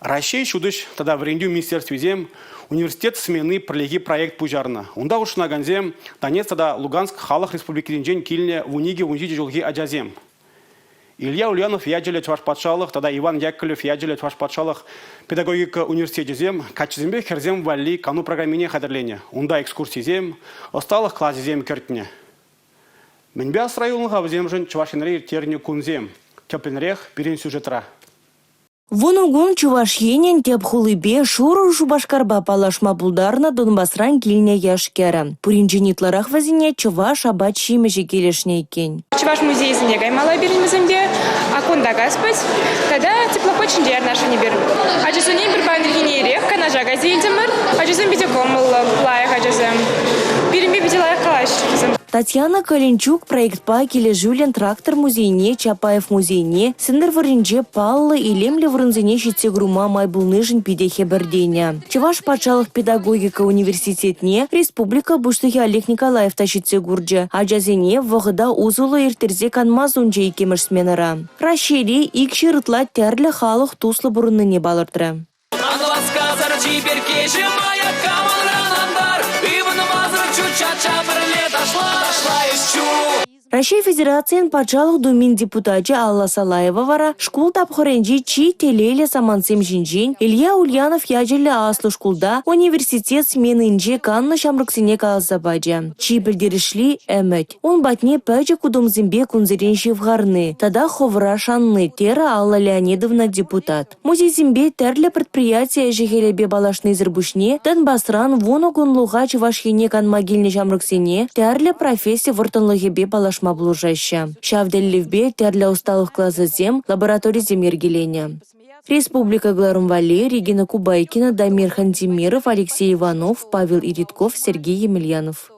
Россия чудыш тогда в ренду министерстве зем университет смены пролеги проект пужарна. Унда уж на ганзем Донец тогда Луганск халах республики Ренджен кильне в униге унжи жолги аджазем. Илья Ульянов яджеле Чувашпатшалых, тогда Иван Яковлев яджеле Чувашпатшалых педагогика университете зем, качезембе херзем валли кану программине хадерления. Унда экскурсии зем, осталых классе зем кертне. Менбе асрайулынға віземжін Чувашинрей терне кунзем. Тепленрех перен сюжетра. Вонугун Чувашьенен теп хулыбе шуру Шубашкарба палашма булдарна Донбасран килне яшкера. Пуринженитларах вазине Чуваш абачи меже келешне кен. Чуваш музей зіне гаймала беремізімде, акунда гаспать, тогда теплоходшин дер наша не беру. Ачасунен бір банергене рех, канажа газельдемір, ачасын бедеком лайық ачасым. Берембе беделайық калаш. Татьяна Калинчук проектпа келе Жюлен трактор музейне, Чапаев музейне, сендер варинже паллы и лемле врынзене щитсе грума майбулныжын пидехе бердене. Чуваш патшалық педагогика университетне республика буштыхи Олег Николаев тащитсе гурджа, а джазене вғыда узулы иртерзе канмаз унже икемешсменера. Рашели икши рытла терлі халық туслы бурынныне балыртыры. Россия Федерациян патшалық думин депутаты Алла Салаева вара школ тапхоренжи чи телейле самансем жинжин Илья Ульянов яжелі аслы школда университет сменінже канны шамрыксене каласабаджа. Чи білдерішли әмет. Он батне пәжі кудомзембе кунзеренші вғарны. Тада ховра шанны тера Алла Леонидовна депутат. Музейзембе тәрлі предприятия жехелебе балашны зірбушне Донбасран воногун луға Чувашьене канмагилне шамрыксене тәрлі профессия выртынлығебе балаш маблужаща. Шавделливбе тәрля усталых класса зем лабораторий земергеленя. Республика Гларумвали, Регина Кубайкина, Дамир Хантимиров, Алексей Иванов, Павел Иритков, Сергей Емельянов.